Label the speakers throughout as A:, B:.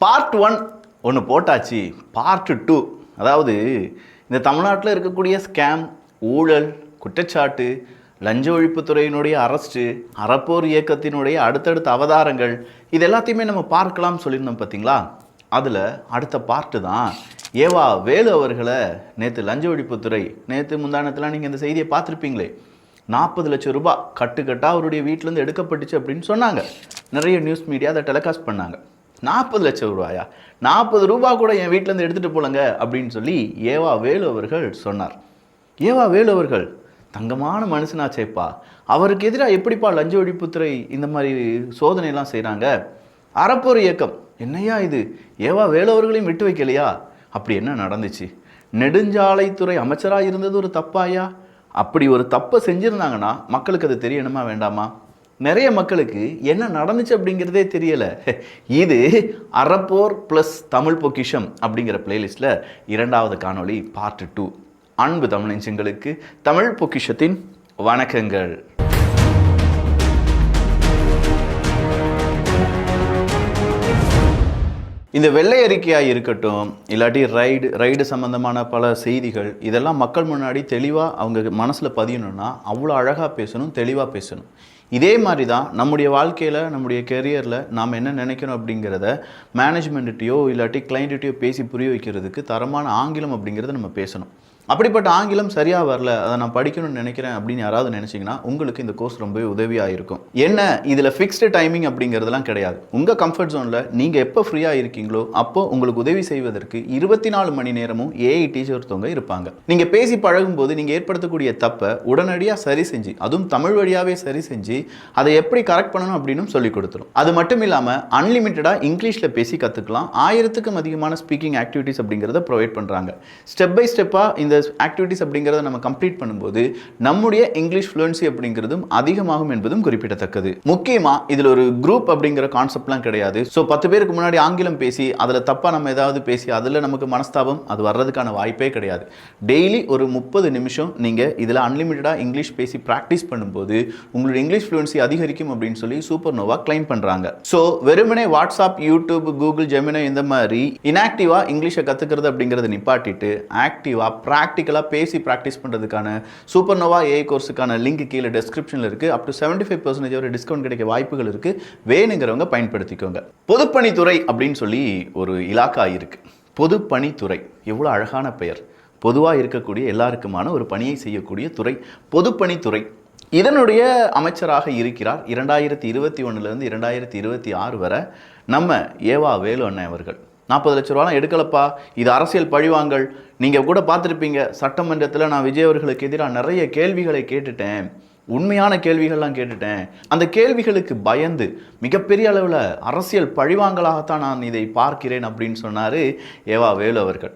A: Part 1 ஒன்று போட்டாச்சு. Part 2, அதாவது இந்த தமிழ்நாட்டில் இருக்கக்கூடிய ஸ்கேம், ஊழல், குற்றச்சாட்டு, லஞ்ச ஒழிப்புத்துறையினுடைய அரெஸ்ட்டு, அறப்போர் இயக்கத்தினுடைய அடுத்தடுத்த அவதாரங்கள், இது எல்லாத்தையுமே நம்ம பார்க்கலாம் சொல்லியிருந்தோம் பார்த்தீங்களா. அதில் அடுத்த பார்ட்டு தான் ஏவா வேலு அவர்களை நேற்று லஞ்ச ஒழிப்புத்துறை, நேற்று முந்தானத்தில் நீங்கள் இந்த செய்தியை பார்த்துருப்பீங்களே, 40 லட்சம் ரூபாய் கட்டுக்கட்டாக அவருடைய வீட்டிலேருந்து எடுக்கப்பட்டுச்சு அப்படின்னு சொன்னாங்க. நிறைய நியூஸ் மீடியா அதை டெலிகாஸ்ட் பண்ணாங்க. 40 லட்சம் ரூபாயா, 40 ரூபா கூட என் வீட்டிலேருந்து எடுத்துகிட்டு போலங்க அப்படின்னு சொல்லி ஏவா வேலு அவர்கள் சொன்னார். ஏவா வேலு அவர்கள் தங்கமான மனுஷனாச்சேப்பா, அவருக்கு எதிராக எப்படிப்பா லஞ்ச ஒழிப்புத்துறை இந்த மாதிரி சோதனையெல்லாம் செய்கிறாங்க? அறப்போர் இயக்கம் என்னையா இது, ஏவா வேலு அவர்களையும் விட்டு வைக்கலையா? அப்படி என்ன நடந்துச்சு? நெடுஞ்சாலைத்துறை அமைச்சராக இருந்தது ஒரு தப்பாயா? அப்படி ஒரு தப்பை செஞ்சுருந்தாங்கன்னா மக்களுக்கு அது தெரியணுமா வேண்டாமா? நிறைய மக்களுக்கு என்ன நடந்துச்சு அப்படிங்கிறதே தெரியலை. இது அறப்போர் ப்ளஸ் தமிழ் பொக்கிஷம் அப்படிங்கிற பிளேலிஸ்டில் 2வது காணொளி பார்ட் 2. அன்பு தமிழ் நெஞ்சங்களுக்கு தமிழ் பொக்கிஷத்தின் வணக்கங்கள். இந்த வெள்ளை அறிக்கையாக இருக்கட்டும், இல்லாட்டி ரைடு சம்மந்தமான பல செய்திகள், இதெல்லாம் மக்கள் முன்னாடி தெளிவாக அவங்க மனசில் பதியணும்னா அவ்வளோ அழகாக பேசணும், தெளிவாக பேசணும். இதே மாதிரி தான் நம்முடைய வாழ்க்கையில், நம்முடைய கெரியரில் நாம் என்ன நினைக்கணும் அப்படிங்கிறத மேனேஜ்மெண்ட்டையோ இல்லாட்டி கிளைண்ட்டையோ பேசி புரிய வைக்கிறதுக்கு தரமான ஆங்கிலம் அப்படிங்கிறத நம்ம பேசணும். அப்படிப்பட்ட ஆங்கிலம் சரியாக வரல, அதை நான் படிக்கணும்னு நினைக்கிறேன் அப்படின்னு யாராவது நினச்சிங்கன்னா உங்களுக்கு இந்த கோர்ஸ் ரொம்பவே உதவியாக இருக்கும். என்ன இதில் ஃபிக்ஸ்டு டைமிங் அப்படிங்கிறதுலாம் கிடையாது. உங்கள் கம்ஃபர்ட் ஜோனில் நீங்கள் எப்போ ஃப்ரீயாக இருக்கீங்களோ அப்போ உங்களுக்கு உதவி செய்வதற்கு 24 மணி நேரமும் ஏஐ டீச்சர் ஒருத்தவங்க இருப்பாங்க. நீங்கள் பேசி பழகும்போது நீங்கள் ஏற்படுத்தக்கூடிய தப்பை உடனடியாக சரி செஞ்சு, அதுவும் தமிழ் வழியாகவே சரி செஞ்சு அதை எப்படி கரெக்ட் பண்ணணும் அப்படின்னு சொல்லி கொடுத்துரும். அது மட்டும் இல்லாமல் அன்லிமிட்டடாக இங்கிலீஷில் பேசி கற்றுக்கலாம். 1000க்கும் அதிகமான ஸ்பீக்கிங் ஆக்டிவிட்டிஸ் அப்படிங்கிறத ப்ரொவைட் பண்ணுறாங்க. ஸ்டெப் பை ஸ்டெப்பாக இந்த ஆக்டிவிட்டிஸ் அப்படிங்கிறத நம்ம கம்ப்ளீட் பண்ணும்போது நம்முடைய இங்கிலீஷ் ஃப்ளூயன்சி அப்படிங்கிறதும் அதிகமாகும் என்பதும் குறிப்பிடத்தக்கது. முக்கியமாக இதில் ஒரு குரூப் அப்படிங்கிற கான்செப்ட்லாம் கிடையாது. ஸோ 10 பேருக்கு முன்னாடி ஆங்கிலம் பேசி அதில் தப்பாக நம்ம ஏதாவது பேசி அதில் நமக்கு மனஸ்தாபம் அது வர்றதுக்கான வாய்ப்பே கிடையாது. டெய்லி ஒரு 30 நிமிஷம் நீங்கள் இதில் அன்லிமிட்டடாக இங்கிலீஷ் பேசி ப்ராக்டிஸ் பண்ணும்போது உங்களுடைய இங்கிலீஷ் ஃப்ளூயன்சி அதிகரிக்கும் அப்படின்னு சொல்லி சூப்பர் நோவா கிளைம் பண்ணுறாங்க. ஸோ வெறுமனே வாட்ஸ்அப், யூடியூப், கூகுள், ஜெமினி இந்த மாதிரி இன்ஆக்டிவாக இங்கிலீஷை கற்றுக்கிறது அப்படிங்கிறத நிப்பாட்டிட்டு ஆக்டிவாக ப்ராக்டிக்கலாக பேசி ப்ராக்டிஸ் பண்ணுறதுக்கான சூப்பர் நோவா ஏஐ கோர்ஸுக்கான லிங்க் கீழே டெஸ்கிரிப்ஷனில் இருக்குது. அப் டு 75% வரை டிஸ்கவுண்ட் கிடைக்க வாய்ப்புகள் இருக்குது. வேணுங்கிறவங்க பயன்படுத்திக்கோங்க. பொதுப்பணித்துறை அப்படின்னு சொல்லி ஒரு இலாக்கா இருக்குது. பொதுப்பணித்துறை எவ்வளோ அழகான பெயர். பொதுவாக இருக்கக்கூடிய எல்லாருக்குமான ஒரு பணியை செய்யக்கூடிய துறை பொதுப்பணித்துறை. இதனுடைய அமைச்சராக இருக்கிறார் 2021 2026 வரை நம்ம ஏவா வேலு அண்ணன் அவர்கள். 40 லட்ச ரூபாலாம் எடுக்கலப்பா, இது அரசியல் பழிவாங்கல். நீங்கள் கூட பார்த்துருப்பீங்க, சட்டமன்றத்தில் நான் விஜய் அவர்களுக்கு எதிராக நிறைய கேள்விகளை கேட்டுட்டேன், உண்மையான கேள்விகள்லாம் கேட்டுட்டேன். அந்த கேள்விகளுக்கு பயந்து மிகப்பெரிய அளவில் அரசியல் பழிவாங்கலாகத்தான் நான் இதை பார்க்கிறேன் அப்படின்னு சொன்னார் ஏவா வேலு அவர்கள்.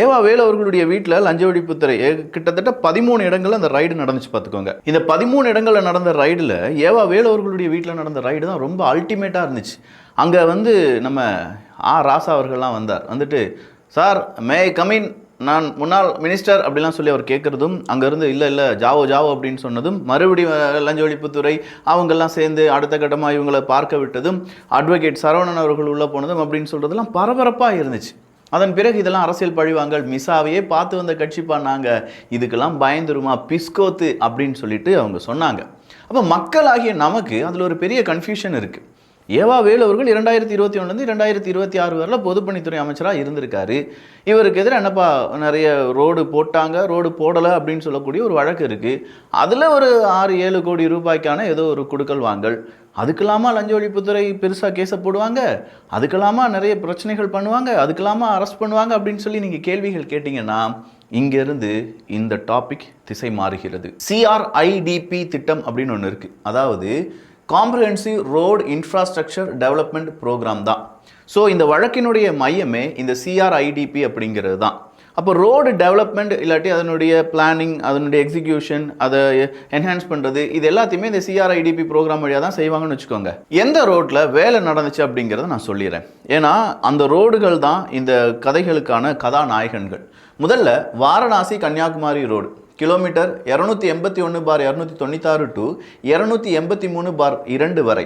A: ஏவா வேலு அவர்களுடைய வீட்டில் லஞ்ச ஒழிப்புத்துறை கிட்டத்தட்ட 13 இடங்கள்ல அந்த ரைடு நடந்துச்சு பார்த்துக்கோங்க. இந்த 13 இடங்களில் நடந்த ரைடில் ஏவா வேலு அவர்களுடைய வீட்டில் நடந்த ரைடு தான் ரொம்ப அல்டிமேட்டாக இருந்துச்சு. அங்கே நம்ம ராசா அவர்கள்லாம் வந்தார். வந்துட்டு சார் மே கமின், நான் முன்னாள் மினிஸ்டர் அப்படிலாம் சொல்லி அவர் கேட்குறதும், அங்கேருந்து இல்லை ஜாவோ அப்படின்னு சொன்னதும், மறுபடியும் லஞ்ச ஒழிப்புத்துறை அவங்கெல்லாம் சேர்ந்து அடுத்த கட்டமாக இவங்களை பார்க்க விட்டதும், அட்வொகேட் சரவணன் அவர்கள் உள்ளே போனதும் அப்படின்னு சொல்கிறதுலாம் பரபரப்பாக இருந்துச்சு. அதன் பிறகு இதெல்லாம் அரசியல் பழிவாங்கல், மிசாவையே பார்த்து வந்த கட்சி பண்ணாங்க, இதுக்கெல்லாம் பயந்துருமா பிஸ்கோத்து அப்படின்னு சொல்லிட்டு அவங்க சொன்னாங்க. அப்போ மக்களாகிய நமக்கு அதில் ஒரு பெரிய கன்ஃபியூஷன் இருக்குது. ஏவா வேலு அவர்கள் 2021 2026 வரையில் பொதுப்பணித்துறை அமைச்சராக இருந்திருக்காரு. இவருக்கு எதிராக என்னப்பா நிறைய ரோடு போட்டாங்க, ரோடு போடலை அப்படின்னு சொல்லக்கூடிய ஒரு வழக்கு இருக்குது. அதில் ஒரு 6-7 கோடி ரூபாய்க்கான ஏதோ ஒரு கொடுக்கல் வாங்கல். அதுக்கெல்லாமா லஞ்ச ஒழிப்புத்துறை பெருசாக கேஸை போடுவாங்க, அதுக்கெல்லாமா நிறைய பிரச்சனைகள் பண்ணுவாங்க, அதுக்கெல்லாமா அரெஸ்ட் பண்ணுவாங்க அப்படின்னு சொல்லி நீங்கள் கேள்விகள் கேட்டிங்கன்னா இங்கேருந்து இந்த டாபிக் திசை மாறுகிறது. CRIDP திட்டம் அப்படின்னு ஒன்று இருக்குது. அதாவது comprehensive road infrastructure development programme தான். ஸோ இந்த வழக்கினுடைய மையமே இந்த CRIDP அப்படிங்கிறது தான். அப்போ ரோடு டெவலப்மெண்ட் இல்லாட்டி அதனுடைய பிளானிங், அதனுடைய எக்ஸிக்யூஷன், அதை என்ஹான்ஸ் பண்ணுறது, இது எல்லாத்தையுமே இந்த CRIDP ப்ரோக்ராம் வழியாக தான் செய்வாங்கன்னு வச்சுக்கோங்க. எந்த ரோட்டில் வேலை நடந்துச்சு அப்படிங்கிறத நான் சொல்லிடுறேன். ஏன்னா அந்த ரோடுகள் தான் இந்த கதைகளுக்கான கதாநாயகன்கள். முதல்ல Varanasi Kanyakumari road kilometre 281/296 to 283/2 வரை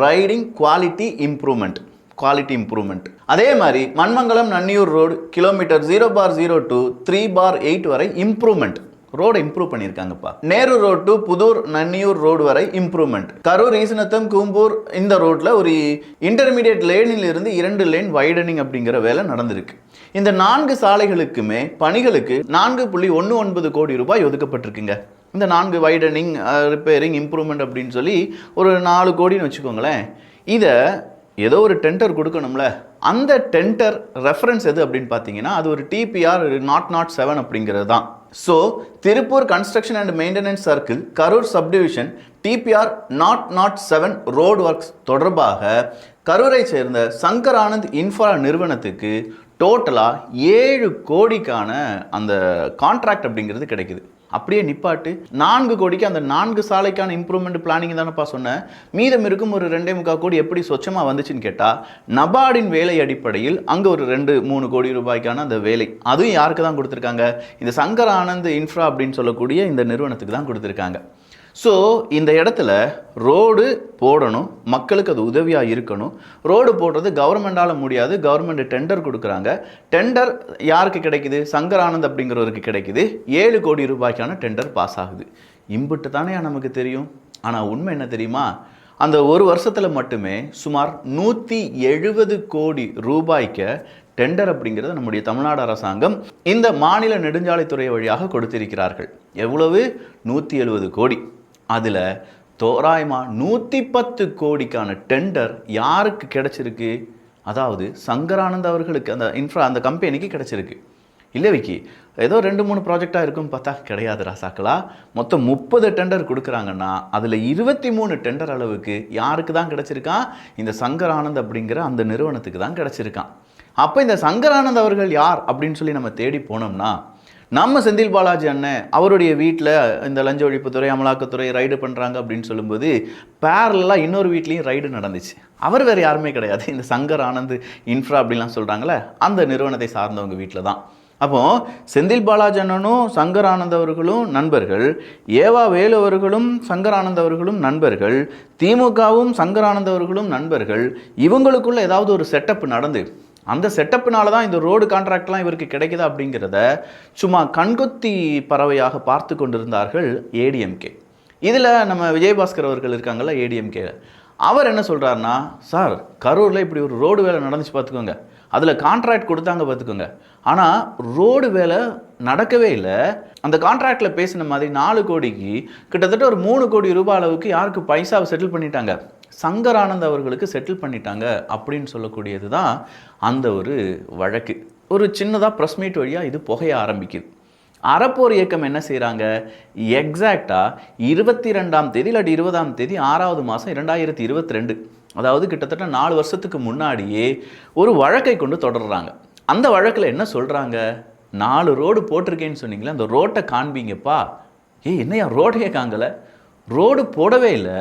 A: riding quality improvement. Quality improvement. அதே மாதிரி மண்மங்கலம் நன்னியூர் ரோடு கிலோமீட்டர் 0/02 3/8 வரை இம்ப்ரூவ்மெண்ட். ரோடை இம்ப்ரூவ் பண்ணியிருக்காங்கப்பா. Nehru road to Puthur Nanniyur road வரை இம்ப்ரூவ்மெண்ட். கரூர் ஈசனத்தம் கூம்பூர் இந்த ரோட்ல ஒரு இன்டர்மீடியட் லேனில் இருந்து 2 லேன் வைடனிங் அப்படிங்கிற வேலை நடந்திருக்கு. இந்த 4 சாலைகளுக்குமே பணிகளுக்கு 4.19 கோடி ரூபாய் ஒதுக்கப்பட்டிருக்குங்க. இந்த 4 வைடனிங், ரிப்பேரிங், இம்ப்ரூவ்மெண்ட் அப்படின்னு சொல்லி ஒரு 4 கோடின்னு வச்சுக்கோங்களேன். இதை ஏதோ ஒரு டெண்டர் கொடுக்கணும்ல, அந்த டெண்டர் ரெஃபரன்ஸ் எது அப்படின்னு பார்த்தீங்கன்னா அது ஒரு TPR 007 அப்படிங்கிறது தான். So Tiruppur construction and maintenance circle Karur subdivision TPR 007 road works தொடர்பாக கரூரை சேர்ந்த சங்கர் ஆனந்த் இன்ஃப்ரா நிறுவனத்துக்கு டோட்டலாக 7 கோடிக்கான அந்த கான்ட்ராக்ட் அப்படிங்கிறது கிடைக்குது. அப்படியே நிப்பாட்டு 4 கோடிக்கு அந்த 4 சாலைக்கான இம்ப்ரூவ்மெண்ட் பிளானிங் தானப்பா சொன்னேன். மீதம் இருக்கும் ஒரு 2.25 கோடி எப்படி சொச்சமாக வந்துச்சுன்னு கேட்டால் நபார்டின் வேலை அடிப்படையில் அங்கே ஒரு 2-3 கோடி ரூபாய்க்கான அந்த வேலை, அதுவும் யாருக்கு தான் கொடுத்துருக்காங்க? இந்த சங்கர் ஆனந்த் இன்ஃப்ரா அப்படின்னு சொல்லக்கூடிய இந்த நிறுவனத்துக்கு தான் கொடுத்துருக்காங்க. ஸோ இந்த இடத்துல ரோடு போடணும், மக்களுக்கு அது உதவியாக இருக்கணும். ரோடு போடுறது கவர்மெண்டால் முடியாது, கவர்மெண்ட் டெண்டர் கொடுக்குறாங்க. டெண்டர் யாருக்கு கிடைக்குது? சங்கர் ஆனந்த் அப்படிங்கிறவருக்கு கிடைக்குது. 7 கோடி ரூபாய்க்கான டெண்டர் பாஸ் ஆகுது. இம்புட்டு தானே நமக்கு தெரியும். ஆனால் உண்மை என்ன தெரியுமா? அந்த ஒரு வருஷத்தில் மட்டுமே சுமார் 170 கோடி ரூபாய்க்கு டெண்டர் அப்படிங்கிறது நம்முடைய தமிழ்நாடு அரசாங்கம் இந்த மாநில நெடுஞ்சாலைத்துறை வழியாக கொடுத்திருக்கிறார்கள். எவ்வளவு? 170 கோடி. அதில் தோராயமாக 110 கோடிக்கான டெண்டர் யாருக்கு கிடைச்சிருக்கு? அதாவது சங்கர் ஆனந்த் அவர்களுக்கு, அந்த இன்ஃப்ரா அந்த கம்பெனிக்கு கிடைச்சிருக்கு. இல்லை விக்கி, ஏதோ 2-3 ப்ராஜெக்டாக இருக்குன்னு பார்த்தா கிடையாது ராசாக்களா. மொத்தம் 30 டெண்டர் கொடுக்குறாங்கன்னா அதில் 23 டெண்டர் அளவுக்கு யாருக்கு தான் கிடைச்சிருக்கான்? இந்த சங்கர் ஆனந்த் அப்படிங்கிற அந்த நிறுவனத்துக்கு தான் கிடைச்சிருக்கான். அப்போ இந்த சங்கர் ஆனந்த் அவர்கள் யார் அப்படின்னு சொல்லி நம்ம தேடி போனோம்னா, நம்ம செந்தில் பாலாஜி அண்ணன் அவருடைய வீட்டில் இந்த லஞ்ச ஒழிப்புத்துறை, அமலாக்கத்துறை ரைடு பண்ணுறாங்க அப்படின்னு சொல்லும்போது பேரலாக இன்னொரு வீட்லேயும் ரைடு நடந்துச்சு. அவர் வேறு யாருமே கிடையாது, இந்த சங்கர் ஆனந்த் இன்ஃப்ரா அப்படின்லாம் சொல்கிறாங்களே அந்த நிறுவனத்தை சார்ந்தவங்க வீட்டில் தான். அப்போது செந்தில் பாலாஜி அண்ணனும் சங்கர் ஆனந்த் அவர்களும் நண்பர்கள், ஏவா வேலு அவர்களும் சங்கர் ஆனந்த் அவர்களும் நண்பர்கள், திமுகவும் சங்கர் ஆனந்த் அவர்களும் நண்பர்கள். இவங்களுக்குள்ள ஏதாவது ஒரு செட்டப் நடந்து அந்த செட்டப்புனால தான் இந்த ரோடு கான்ட்ராக்ட்லாம் இவருக்கு கிடைக்குதா அப்படிங்கிறத சும்மா கண்கொத்தி பறவையாக பார்த்து கொண்டிருந்தார்கள் ஏடிஎம்கே. இதில் நம்ம விஜயபாஸ்கர் அவர்கள் இருக்காங்கல்ல ஏடிஎம்கே, அவர் என்ன சொல்கிறாருன்னா, சார் கரூரில் இப்படி ஒரு ரோடு வேலை நடந்துச்சு பார்த்துக்கோங்க, அதில் கான்ட்ராக்ட் கொடுத்தாங்க பார்த்துக்கோங்க, ஆனால் ரோடு வேலை நடக்கவே இல்லை. அந்த கான்ட்ராக்டில் பேசின மாதிரி 4 கோடிக்கு கிட்டத்தட்ட ஒரு 3 கோடி ரூபாய் அளவுக்கு யாருக்கு பைசாவை செட்டில் பண்ணிட்டாங்க? சங்கர் ஆனந்த் அவர்களுக்கு செட்டில் பண்ணிட்டாங்க அப்படின்னு சொல்லக்கூடியது தான் அந்த ஒரு வழக்கு. ஒரு சின்னதாக ப்ரெஸ் மீட் வழியாக இது புகைய ஆரம்பிக்குது. அறப்போர் இயக்கம் என்ன செய்கிறாங்க? எக்ஸாக்டாக 22ஆம் தேதி இல்லாட்டி 20ஆம் தேதி 6வது மாதம் 2022, அதாவது கிட்டத்தட்ட 4 வருஷத்துக்கு முன்னாடியே ஒரு வழக்கை கொண்டு தொடர்றாங்க. அந்த வழக்கில் என்ன சொல்கிறாங்க? 4 ரோடு போட்டிருக்கேன்னு சொன்னீங்களே, அந்த ரோட்டை காண்பீங்கப்பா. என்னையா ரோடையே காங்கலை? ரோடு போடவே இல்லை.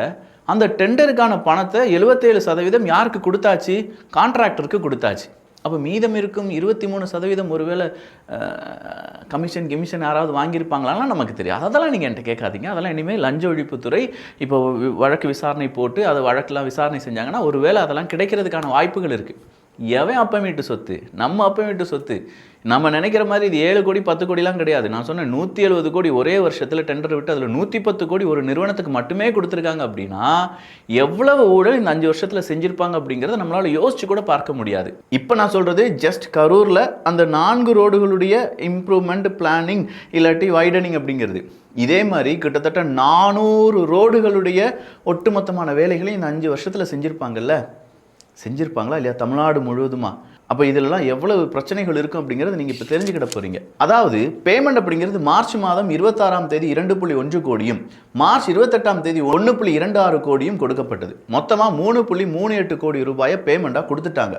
A: அந்த டெண்டருக்கான பணத்தை 77% யாருக்கு கொடுத்தாச்சு? கான்ட்ராக்டருக்கு கொடுத்தாச்சு. அப்போ மீதம் இருக்கும் 23% ஒருவேளை கமிஷன் யாராவது வாங்கியிருப்பாங்களாலாம் நமக்கு தெரியும். அதெல்லாம் நீங்கள் என்கிட்ட கேட்காதீங்க. அதெல்லாம் இனிமேல் லஞ்ச ஒழிப்புத்துறை இப்போ வழக்கு விசாரணை போட்டு அதை வழக்கெல்லாம் விசாரணை செஞ்சாங்கன்னா ஒருவேளை அதெல்லாம் கிடைக்கிறதுக்கான வாய்ப்புகள் இருக்குது. எவன் அப்பம் வீட்டு சொத்து? நம்ம அப்பம் வீட்டு சொத்து. நம்ம நினைக்கிற மாதிரி இது 7 கோடி 10 கோடிலாம் கிடையாது. நான் சொன்னேன் 170 கோடி ஒரே வருஷத்தில் டெண்டர் விட்டு அதில் 110 கோடி ஒரு நிறுவனத்துக்கு மட்டுமே கொடுத்துருக்காங்க. அப்படின்னா எவ்வளவு ஊழல் இந்த 5 வருஷத்தில் செஞ்சுருப்பாங்க அப்படிங்கிறத நம்மளால் யோசிச்சு கூட பார்க்க முடியாது. இப்போ நான் சொல்கிறது ஜஸ்ட் கரூரில் அந்த 4 ரோடுகளுடைய இம்ப்ரூவ்மெண்ட் பிளானிங் இல்லாட்டி வைடனிங் அப்படிங்கிறது. இதே மாதிரி கிட்டத்தட்ட 400 ரோடுகளுடைய ஒட்டுமொத்தமான வேலைகளையும் இந்த 5 வருஷத்தில் செஞ்சுருப்பாங்களா இல்லையா? தமிழ்நாடு முழுவதுமா? அப்போ இதெல்லாம் எவ்வளவு பிரச்சனைகள் இருக்கும் அப்படிங்கிறது நீங்கள் இப்போ தெரிஞ்சுக்கிட போகிறீங்க. அதாவது பேமெண்ட் அப்படிங்கிறது மார்ச் மாதம் 26ஆம் தேதி 2.1 கோடியும் மார்ச் 28ஆம் தேதி 1.26 கோடியும் கொடுக்கப்பட்டது. மொத்தமாக 3.38 கோடி ரூபாயை பேமெண்ட்டாக கொடுத்துட்டாங்க.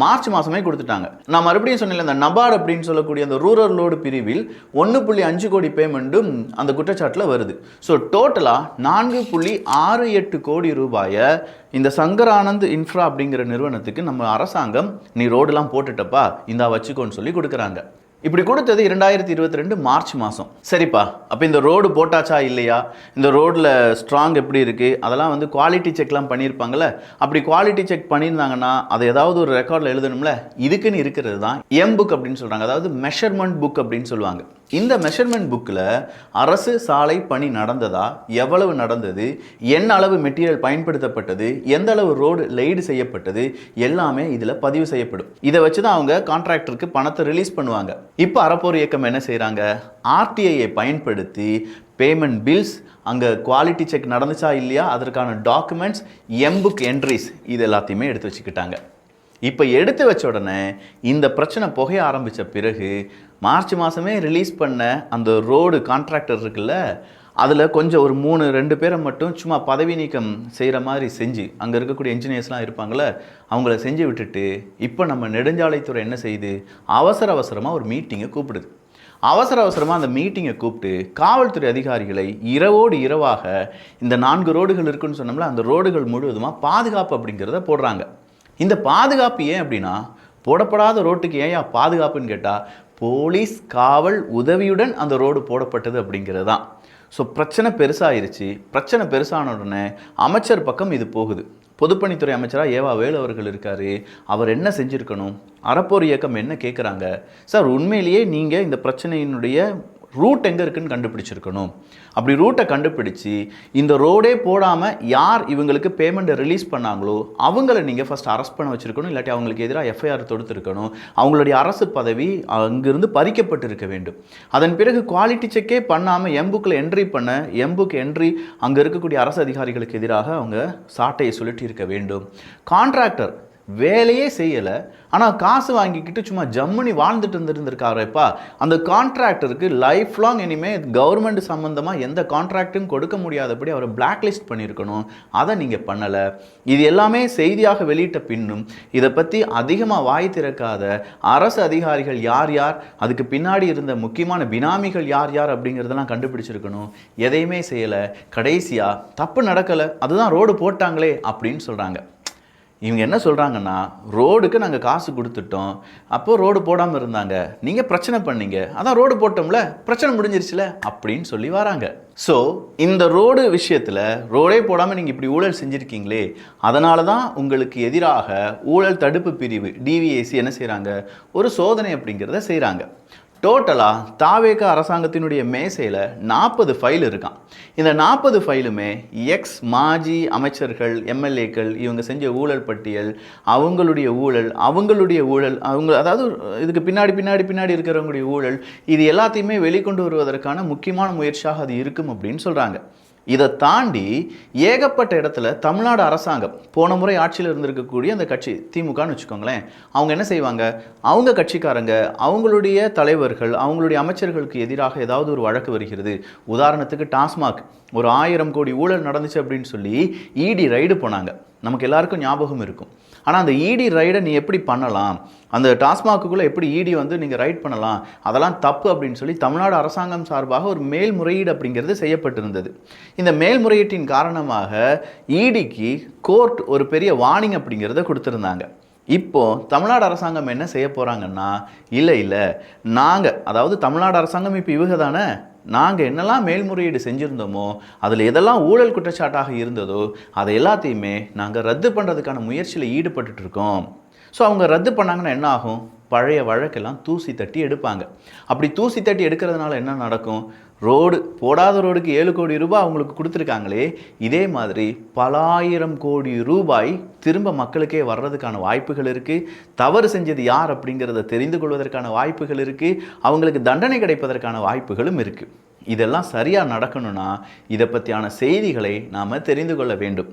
A: மார்ச் மாதமே கொடுத்துட்டாங்க. நான் மறுபடியும் சொன்னேன், இந்த நபார்டு அப்படின்னு சொல்லக்கூடிய அந்த ரூரல் லோடு பிரிவில் 1.5 கோடி பேமெண்ட்டும் அந்த குற்றச்சாட்டில் வருது. ஸோ டோட்டலாக 4.68 கோடி ரூபாயை இந்த சங்கர் ஆனந்த் இன்ஃப்ரா அப்படிங்கிற நிறுவனத்துக்கு நம்ம அரசாங்கம் நீ ரோடெல்லாம் போட்டுட்டப்பா இந்தா வச்சுக்கோன்னு சொல்லி கொடுக்குறாங்க. இப்படி கொடுத்தது 2022 மார்ச் மாதம். சரிப்பா, அப்போ இந்த ரோடு போட்டாச்சா இல்லையா, இந்த ரோடில் ஸ்ட்ராங் எப்படி இருக்குது, அதெல்லாம் வந்து குவாலிட்டி செக்லாம் பண்ணியிருப்பாங்கள்ல. அப்படி குவாலிட்டி செக் பண்ணியிருந்தாங்கன்னா அதை ஏதாவது ஒரு ரெக்கார்டில் எழுதணும்ல. இதுக்குன்னு இருக்கிறது தான் புக் அப்படின்னு சொல்கிறாங்க, அதாவது மெஷர்மெண்ட் புக் அப்படின்னு சொல்லுவாங்க. இந்த மெஷர்மெண்ட் புக்கில் அரசு சாலை பணி நடந்ததா, எவ்வளவு நடந்தது, என்ன அளவு மெட்டீரியல் பயன்படுத்தப்பட்டது, எந்த அளவு ரோடு லைடு செய்யப்பட்டது, எல்லாமே இதில் பதிவு செய்யப்படும். இதை வச்சு தான் அவங்க கான்ட்ராக்டருக்கு பணத்தை ரிலீஸ் பண்ணுவாங்க. இப்போ அறப்போர் இயக்கம் என்ன செய்கிறாங்க, ஆர்டிஐயை பயன்படுத்தி பேமெண்ட் பில்ஸ், அங்கே குவாலிட்டி செக் நடந்துச்சா இல்லையா, அதற்கான டாக்குமெண்ட்ஸ், புக் என்ட்ரிஸ், இது எல்லாத்தையுமே எடுத்து வச்சுக்கிட்டாங்க. இப்போ எடுத்து வச்ச உடனே இந்த பிரச்சனை புகைய ஆரம்பித்த பிறகு மார்ச் மாதமே ரிலீஸ் பண்ண அந்த ரோடு கான்ட்ராக்டர் இருக்குல்ல, அதில் கொஞ்சம் ஒரு 2 பேரை மட்டும் சும்மா பதவி நீக்கம் செய்கிற மாதிரி செஞ்சு, அங்கே இருக்கக்கூடிய இன்ஜினியர்ஸ்லாம் இருப்பாங்களே, அவங்கள செஞ்சு விட்டுட்டு இப்போ நம்ம நெடுஞ்சாலைத்துறை என்ன செய்யுது, அவசரமாக ஒரு மீட்டிங்கை கூப்பிடுது. அவசரமாக அந்த மீட்டிங்கை கூப்பிட்டு காவல்துறை அதிகாரிகளை இரவோடு இரவாக இந்த 4 ரோடுகள் இருக்குன்னு சொன்னோம்ல, அந்த ரோடுகள் முழுவதுமாக பாதுகாப்பு அப்படிங்கிறத போடுறாங்க. இந்த பாதுகாப்பு ஏன் அப்படின்னா, போடப்படாத ரோட்டுக்கு ஏன் பாதுகாப்புன்னு கேட்டால், போலீஸ் காவல் உதவியுடன் அந்த ரோடு போடப்பட்டது அப்படிங்கிறது தான். ஸோ பிரச்சனை பெருசாகிருச்சு. பிரச்சனை பெருசான உடனே அமைச்சர் பக்கம் இது போகுது. பொதுப்பணித்துறை அமைச்சராக ஏவா வேலு அவர்கள் இருக்கார். அவர் என்ன செஞ்சுருக்கணும், அறப்போர் இயக்கம் என்ன கேட்குறாங்க, சார் உண்மையிலேயே நீங்கள் இந்த பிரச்சனையினுடைய ரூட் எங்கே இருக்குன்னு கண்டுபிடிச்சிருக்கணும். அப்படி ரூட்டை கண்டுபிடிச்சி இந்த ரோடே போடாமல் யார் இவங்களுக்கு பேமெண்ட்டை ரிலீஸ் பண்ணாங்களோ அவங்கள நீங்கள் ஃபஸ்ட் அரெஸ்ட் பண்ண வச்சுருக்கணும். இல்லாட்டி அவங்களுக்கு எதிராக எஃப்ஐஆர் தொடுத்துருக்கணும். அவங்களுடைய அரசு பதவி அங்கிருந்து பறிக்கப்பட்டு இருக்க வேண்டும். அதன் பிறகு குவாலிட்டி செக்கே பண்ணாமல் புக்கில் என்ட்ரி பண்ண புக் என்ட்ரி அங்கே இருக்கக்கூடிய அரசு அதிகாரிகளுக்கு எதிராக அவங்க சாட்டையை சுழட்டி இருக்க வேண்டும். கான்ட்ராக்டர் வேலையே செய்யலை, ஆனால் காசு வாங்கிக்கிட்டு சும்மா ஜம்முனி வாழ்ந்துட்டு இருந்திருக்காருப்பா. அந்த கான்ட்ராக்டருக்கு லைஃப் லாங் இனிமேல் கவர்மெண்ட் சம்மந்தமாக எந்த கான்ட்ராக்டும் கொடுக்க முடியாதபடி அவரை பிளாக் லிஸ்ட் பண்ணியிருக்கணும். அதை நீங்கள் பண்ணலை. இது எல்லாமே செய்தியாக வெளியிட்ட பின்னும் இதை பற்றி அதிகமாக வாய் திறக்காத அரசு அதிகாரிகள் யார் யார், அதுக்கு பின்னாடி இருந்த முக்கியமான பினாமிகள் யார் யார் அப்படிங்கிறதெல்லாம் கண்டுபிடிச்சிருக்கணும். எதையுமே செய்யலை. கடைசியாக தப்பு நடக்கலை, அதுதான் ரோடு போட்டாங்களே அப்படின்னு சொல்கிறாங்க. இவங்க என்ன சொல்கிறாங்கன்னா, ரோடுக்கு நாங்கள் காசு கொடுத்துட்டோம், அப்போது ரோடு போடாமல் இருந்தாங்க, நீங்கள் பிரச்சனை பண்ணீங்க, அதான் ரோடு போட்டோம்ல, பிரச்சனை முடிஞ்சிருச்சுல அப்படின்னு சொல்லி வராங்க. ஸோ இந்த ரோடு விஷயத்தில் ரோடே போடாமல் நீங்கள் இப்படி ஊழல் செஞ்சுருக்கீங்களே, அதனால தான் உங்களுக்கு எதிராக ஊழல் தடுப்பு பிரிவு DVAC என்ன செய்கிறாங்க, ஒரு சோதனை அப்படிங்கிறத செய்கிறாங்க. டோட்டலாக தாவேக அரசாங்கத்தினுடைய மேசையில் 40 ஃபைல் இருக்கான். இந்த 40 ஃபைலுமே மாஜி அமைச்சர்கள், MLAக்கள் இவங்க செஞ்ச ஊழல் பட்டியல், அவங்களுடைய ஊழல், அவங்க அதாவது இதுக்கு பின்னாடி இருக்கிறவங்களுடைய ஊழல், இது எல்லாத்தையுமே வெளிக்கொண்டு வருவதற்கான முக்கியமான முயற்சியாக அது இருக்கும் அப்படின்னு சொல்கிறாங்க. இதை தாண்டி ஏகப்பட்ட இடத்துல தமிழ்நாடு அரசாங்கம் போன முறை ஆட்சியில் இருந்திருக்கக்கூடிய அந்த கட்சி திமுகன்னு வச்சுக்கோங்களேன், அவங்க என்ன செய்வாங்க, அவங்க கட்சிக்காரங்க, அவங்களுடைய தலைவர்கள், அவங்களுடைய அமைச்சர்களுக்கு எதிராக ஏதாவது ஒரு வழக்கு வருகிறது. உதாரணத்துக்கு டாஸ்மாக் ஒரு 1000 கோடி ஊழல் நடந்துச்சு அப்படின்னு சொல்லி இடி ரைடு போனாங்க. நமக்கு எல்லாருக்கும் ஞாபகம் இருக்கும். ஆனால் அந்த இடி ரைடை நீ எப்படி பண்ணலாம், அந்த டாஸ்மாக்குள்ளே எப்படி இடி வந்து நீங்கள் ரைட் பண்ணலாம், அதெல்லாம் தப்பு அப்படின்னு சொல்லி தமிழ்நாடு அரசாங்கம் சார்பாக ஒரு மேல்முறையீடு அப்படிங்கிறது செய்யப்பட்டிருந்தது. இந்த மேல்முறையீட்டின் காரணமாக இடிக்கு கோர்ட் ஒரு பெரிய வார்னிங் அப்படிங்கிறத கொடுத்துருந்தாங்க. இப்போது தமிழ்நாடு அரசாங்கம் என்ன செய்ய போகிறாங்கன்னா, இல்லை நாங்கள், அதாவது தமிழ்நாடு அரசாங்கம் இப்போ இவங்க தானே, நாங்கள் என்னெல்லாம் மேல்முறையீடு செஞ்சுருந்தோமோ, அதில் எதெல்லாம் ஊழல் குற்றச்சாட்டாக இருந்ததோ அதை எல்லாத்தையுமே நாங்கள் ரத்து பண்ணுறதுக்கான முயற்சியில் ஈடுபட்டு இருக்கோம். ஸோ அவங்க ரத்து பண்ணாங்கன்னா என்ன ஆகும், பழைய வழக்கெல்லாம் தூசி தட்டி எடுப்பாங்க. அப்படி தூசி தட்டி எடுக்கிறதுனால என்ன நடக்கும், ரோடு போடாத ரோடுக்கு 7 கோடி ரூபாய் அவங்களுக்கு கொடுத்துருக்காங்களே, இதே மாதிரி பல ஆயிரம் கோடி ரூபாய் திரும்ப மக்களுக்கே வர்றதுக்கான வாய்ப்புகள் இருக்குது. தவறு செஞ்சது யார் அப்படிங்கிறத தெரிந்து கொள்வதற்கான வாய்ப்புகள் இருக்குது. அவங்களுக்கு தண்டனை கிடைப்பதற்கான வாய்ப்புகளும் இருக்குது. இதெல்லாம் சரியாக நடக்கணும்னா இதை பற்றியான செய்திகளை நாம் தெரிந்து கொள்ள வேண்டும்.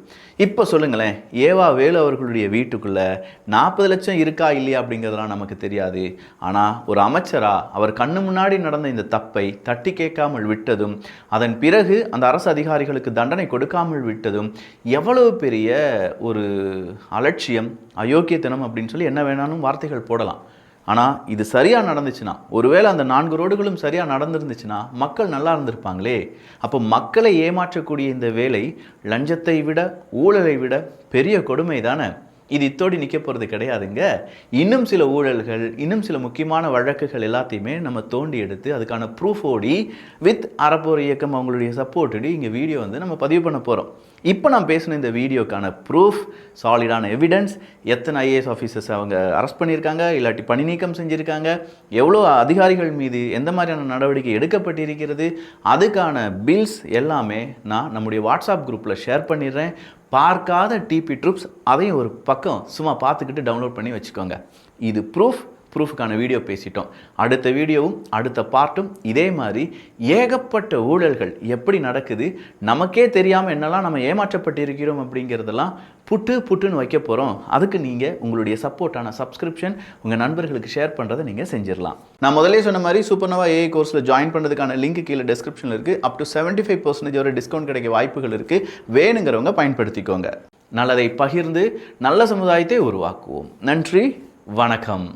A: இப்போ சொல்லுங்களேன், ஏவா வேலு அவர்களுடைய வீட்டுக்குள்ளே 40 லட்சம் இருக்கா இல்லையா அப்படிங்கிறதெல்லாம் நமக்கு தெரியாது. ஆனால் ஒரு அமைச்சராக அவர் கண்ணு முன்னாடி நடந்த இந்த தப்பை தட்டி கேட்காமல் விட்டதும், அதன் பிறகு அந்த அரசு அதிகாரிகளுக்கு தண்டனை கொடுக்காமல் விட்டதும் எவ்வளவு பெரிய ஒரு அலட்சியம், அயோக்கியத்தனம் அப்படின்னு சொல்லி என்ன வேணாலும் வார்த்தைகள் போடலாம். ஆனால் இது சரியாக நடந்துச்சுன்னா, ஒருவேளை அந்த 4 ரோடுகளும் சரியாக நடந்துருந்துச்சுன்னா மக்கள் நல்லா இருந்திருப்பாங்களே. அப்போ மக்களை ஏமாற்றக்கூடிய இந்த வேலை லஞ்சத்தை விட ஊழலை விட பெரிய கொடுமை தானே. இது இத்தோடி நிற்க போகிறது கிடையாதுங்க. இன்னும் சில ஊழல்கள், இன்னும் சில முக்கியமான வழக்குகள் எல்லாத்தையுமே நம்ம தோண்டி எடுத்து அதுக்கான ப்ரூஃபோடி வித் அறப்போர் இயக்கம் அவங்களுடைய சப்போர்ட்டடி இங்கே வீடியோ வந்து நம்ம பதிவு பண்ண போகிறோம். இப்போ நான் பேசின இந்த வீடியோக்கான ப்ரூஃப், சாலிடான எவிடன்ஸ், எத்தனை ஐஏஎஸ் ஆஃபீஸர்ஸ் அவங்க அரெஸ்ட் பண்ணியிருக்காங்க, இல்லாட்டி பணி நீக்கம் செஞ்சுருக்காங்க, எவ்வளோ அதிகாரிகள் மீது எந்த மாதிரியான நடவடிக்கை எடுக்கப்பட்டிருக்கிறது, அதுக்கான பில்ஸ் எல்லாமே நான் நம்முடைய வாட்ஸ்அப் குரூப்பில் ஷேர் பண்ணிடுறேன். பார்க்காத டிபி ட்ரூப்ஸ் அதையும் ஒரு பக்கம் சும்மா பார்த்துக்கிட்டு டவுன்லோட் பண்ணி வச்சுக்கோங்க. இது ப்ரூஃபுக்கான வீடியோ பேசிட்டோம். அடுத்த வீடியோவும் அடுத்த பார்ட்டும் இதே மாதிரி ஏகப்பட்ட ஊழல்கள் எப்படி நடக்குது, நமக்கே தெரியாமல் என்னெல்லாம் நம்ம ஏமாற்றப்பட்டு இருக்கிறோம் அப்படிங்கிறதெல்லாம் புட்டுன்னு வைக்க போகிறோம். அதுக்கு நீங்கள் உங்களுடைய சப்போர்ட்டான சப்ஸ்கிரிப்ஷன் உங்கள் நண்பர்களுக்கு ஷேர் பண்ணுறதை நீங்கள் செஞ்சிடலாம். நான் முதலே சொன்ன மாதிரி சூப்பர்னோவா ஏஐ கோர்ஸில் ஜாயின் பண்ணுறதுக்கான லிங்க் கீழே டிஸ்கிரிப்ஷனில் இருக்குது. அப் டு 75% வரை டிஸ்கவுண்ட் கிடைக்க வாய்ப்புகள் இருக்குது. வேணுங்கிறவங்க பயன்படுத்திக்கோங்க. நல்லதை பகிர்ந்து நல்ல சமுதாயத்தை உருவாக்குவோம். நன்றி, வணக்கம்.